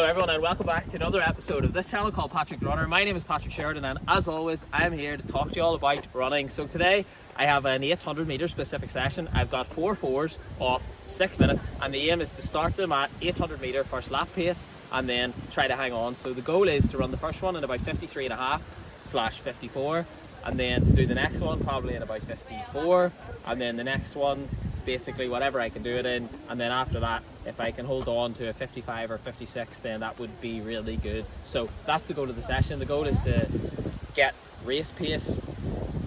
Hello everyone and welcome back to another episode of this channel called Patrick the Runner. My name is Patrick Sheridan and as always I am here to talk to you all about running. So today I have an 800 metre specific session. I've got 4 4s off 6 minutes and the aim is to start them at 800 metre first lap pace and then try to hang on. So the goal is to run the first one in about 53.5/54 and then to do the next one probably in about 54 and then the next one basically whatever I can do it in, and then after that if I can hold on to a 55 or 56 then that would be really good. So that's the goal of the session. The goal is to get race pace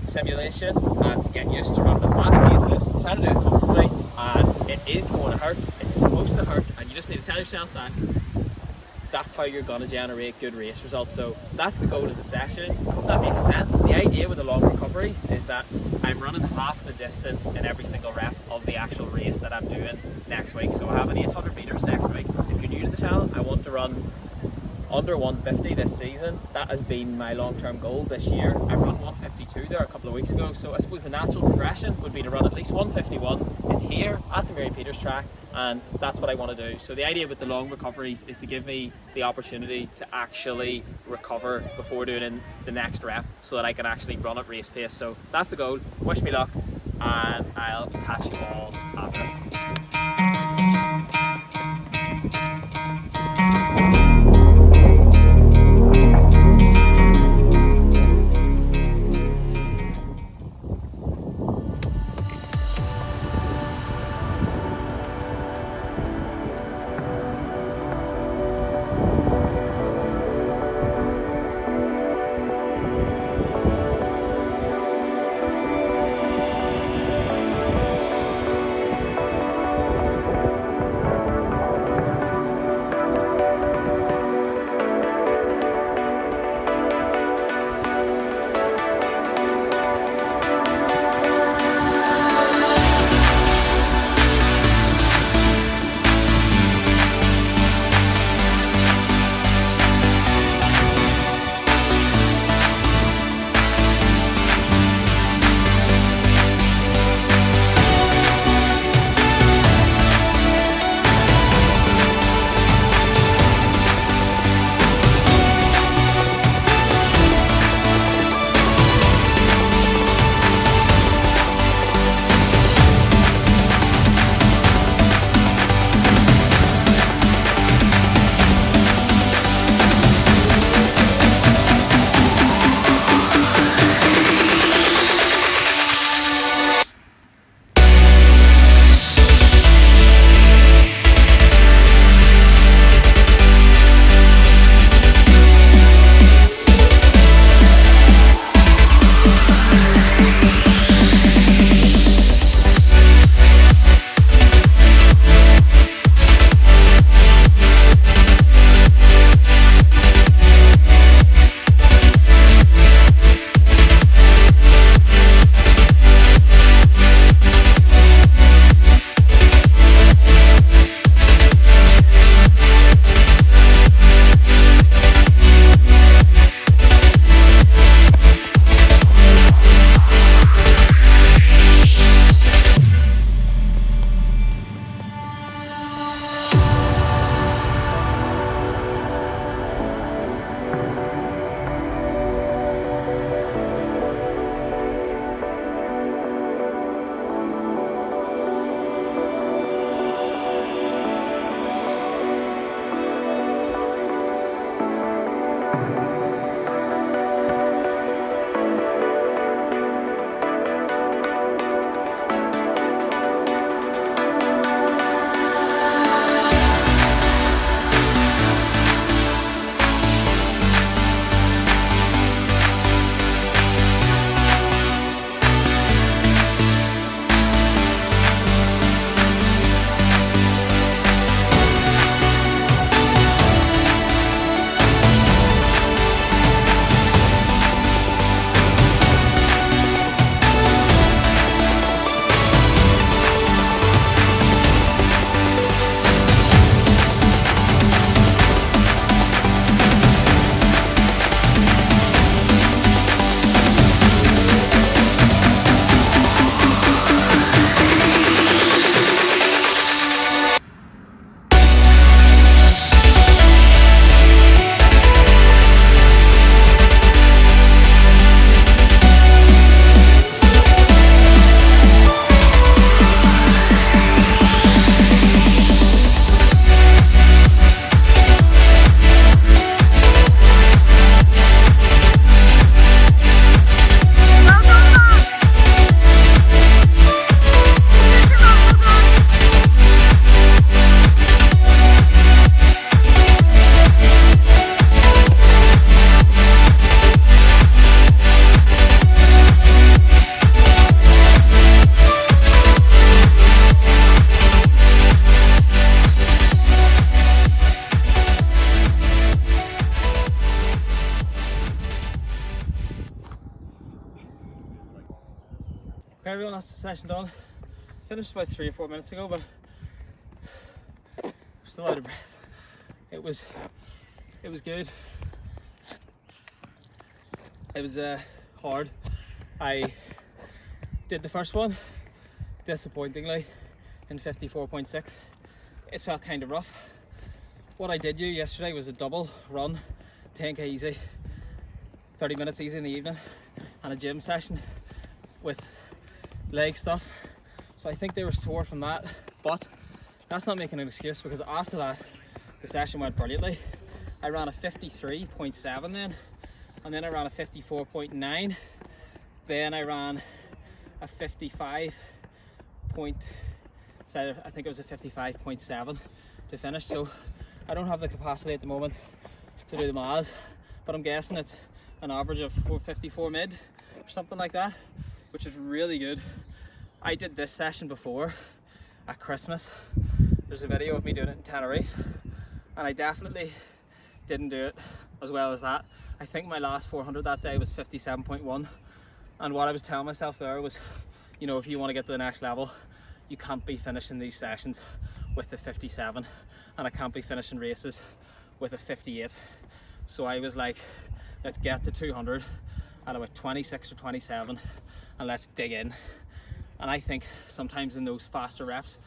simulation and to get used to running at fast paces, try to do it comfortably, and it is going to hurt, it's supposed to hurt, and you just need to tell yourself that that's how you're going to generate good race results. So that's the goal of the session. I hope that makes sense. The idea with the long recoveries is that I'm running half the distance in every single rep of the actual race that I'm doing next week. So I have an 800 metres next week. If you're new to the channel, I want to run under 150 this season. That has been my long-term goal this year. I've run 152 there a couple of weeks ago, so I suppose the natural progression would be to run at least 151. It's here at the Mary Peters track and that's what I want to do. So the idea with the long recoveries is to give me the opportunity to actually recover before doing the next rep so that I can actually run at race pace. So that's the goal. Wish me luck and I'll catch you all after. everyone, that's the session done. Finished about 3 or 4 minutes ago, but I'm still out of breath. It was good. It was hard. I did the first one disappointingly in 54.6. It felt kind of rough. What I did do yesterday was a double run, 10k easy, 30 minutes easy in the evening, and a gym session with leg stuff. So I think they were sore from that, but that's not making an excuse, because after that the session went brilliantly. I ran a 53.7 then, and then I ran a 54.9, then I ran a 55 point, I think it was a 55.7 to finish. So I don't have the capacity at the moment to do the miles, but I'm guessing it's an average of 454 mid or something like that, which is really good. I did this session before at Christmas. There's a video of me doing it in Tenerife, and I definitely didn't do it as well as that. I think my last 400 that day was 57.1, and what I was telling myself there was, you know, if you want to get to the next level, you can't be finishing these sessions with a 57, and I can't be finishing races with a 58. So I was like, let's get to 200 at about 26 or 27 and let's dig in. And I think sometimes in those faster reps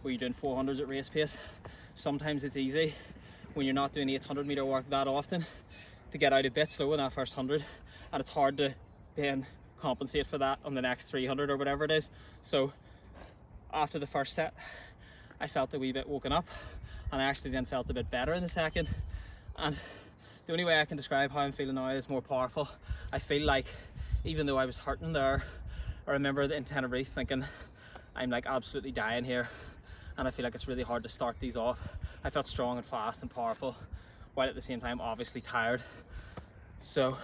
where you're doing 400s at race pace, sometimes it's easy when you're not doing 800 meter work that often to get out a bit slow in that first 100, and it's hard to then compensate for that on the next 300 or whatever it is. So after the first set I felt a wee bit woken up, and I actually then felt a bit better in the second. And the only way I can describe how I'm feeling now is more powerful. I feel like even though I was hurting there, I remember in Tenerife thinking, I'm like absolutely dying here, and I feel like it's really hard to start these off. I felt strong and fast and powerful, while at the same time obviously tired. So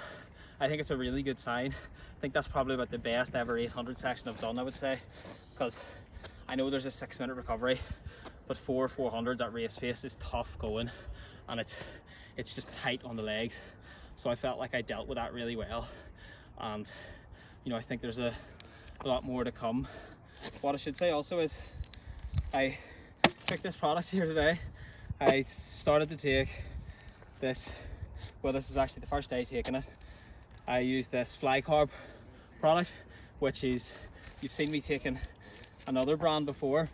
I think it's a really good sign. I think that's probably about the best ever 800 section I've done, I would say, because I know there's a 6-minute recovery, but 4 400s at race pace is tough going, and it's just tight on the legs. So I felt like I dealt with that really well, and you know, I think there's a lot more to come. What I should say also is I took this product here today. I started to take this, well, this is actually the first day taking it. I used this Fly Carb product, which is, you've seen me taking another brand before.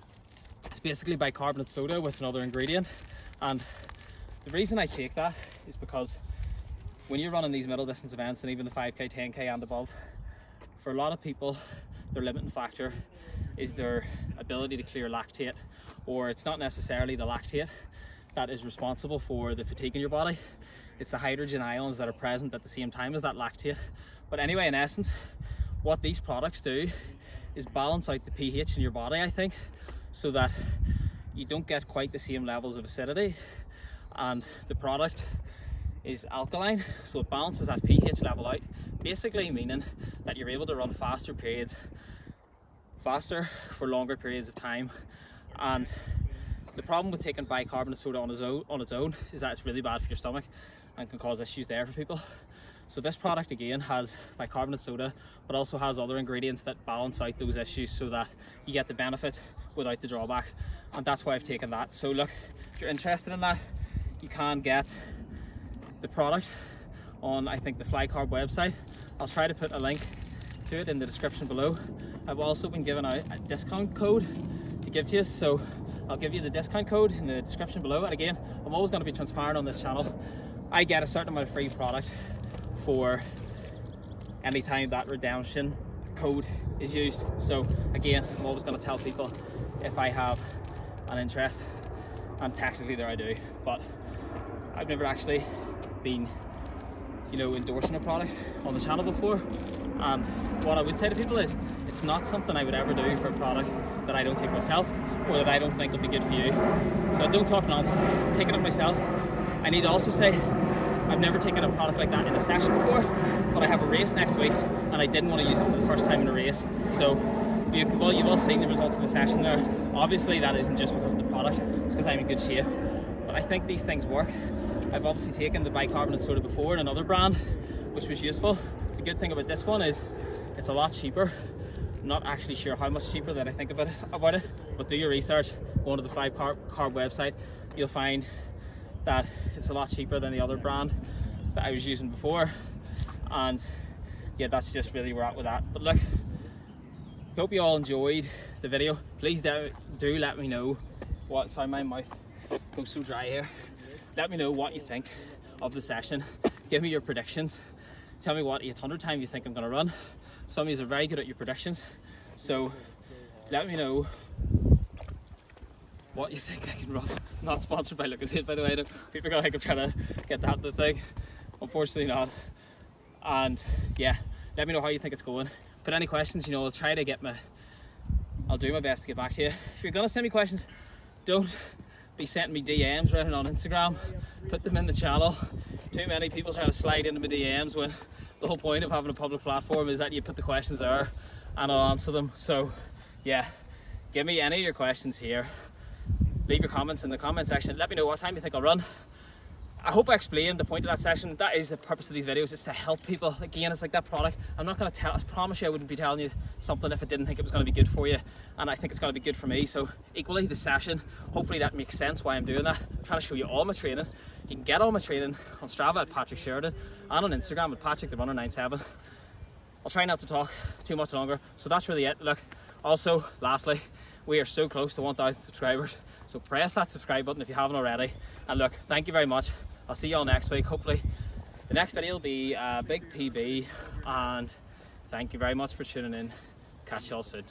It's basically bicarbonate soda with another ingredient, and the reason I take that is because when you're running these middle distance events, and even the 5k, 10k and above, for a lot of people their limiting factor is their ability to clear lactate, or it's not necessarily the lactate that is responsible for the fatigue in your body, it's the hydrogen ions that are present at the same time as that lactate. But anyway, in essence, what these products do is balance out the pH in your body, I think, so that you don't get quite the same levels of acidity. And the product is alkaline, so it balances that pH level out, basically meaning that you're able to run faster for longer periods of time. And the problem with taking bicarbonate soda on its own is that it's really bad for your stomach and can cause issues there for people. So this product again has bicarbonate soda, but also has other ingredients that balance out those issues so that you get the benefit without the drawbacks, and that's why I've taken that. So look, if you're interested in that, you can get the product on, I think, the Fly Carb website. I'll try to put a link to it in the description below. I've also been given out a discount code to give to you, so I'll give you the discount code in the description below. And again, I'm always going to be transparent on this channel. I get a certain amount of free product for any time that redemption code is used. So again, I'm always going to tell people if I have an interest, and technically there I do, but I've never actually been, you know, endorsing a product on the channel before. And what I would say to people is, it's not something I would ever do for a product that I don't take myself, or that I don't think will be good for you. So don't talk nonsense. I've taken it myself. I need to also say, I've never taken a product like that in a session before, but I have a race next week and I didn't want to use it for the first time in a race. So you've all seen the results of the session there. Obviously that isn't just because of the product, it's because I'm in good shape. But I think these things work. I've obviously taken the bicarbonate soda before in another brand, which was useful. The good thing about this one is it's a lot cheaper I'm not actually sure how much cheaper that I think about it, but do your research. Go onto the 5Carb website, you'll find that it's a lot cheaper than the other brand that I was using before. And yeah, that's just really where we're at with that. But look, hope you all enjoyed the video. Please do let me know what, sorry, my mouth goes so dry here. Let me know what you think of the session. Give me your predictions. Tell me what 800 time you think I'm gonna run. Some of you are very good at your predictions, so let me know what you think I can run. I'm not sponsored by Lucas Hit, by the way. People are gonna think I'm trying to get that the thing. Unfortunately not. And yeah, let me know how you think it's going. Put any questions, you know, I'll do my best to get back to you. If you're gonna send me questions, don't be sending me DMs right on Instagram. Put them in the channel. Too many people trying to slide into my DMs when the whole point of having a public platform is that you put the questions there and I'll answer them. So yeah, give me any of your questions here. Leave your comments in the comment section. Let me know what time you think I'll run. I hope I explained the point of that session. That is the purpose of these videos, is to help people. Again, it's like that product. I'm not going to I promise you I wouldn't be telling you something if I didn't think it was going to be good for you. And I think it's going to be good for me. So equally the session, hopefully that makes sense why I'm doing that. I'm trying to show you all my training. You can get all my training on Strava at Patrick Sheridan and on Instagram at Patrick the Runner 97. I'll try not to talk too much longer. So that's really it. Look, also, lastly, we are so close to 1,000 subscribers. So press that subscribe button if you haven't already. And look, thank you very much. I'll see you all next week. Hopefully the next video will be a big PB, and thank you very much for tuning in. Catch you all soon.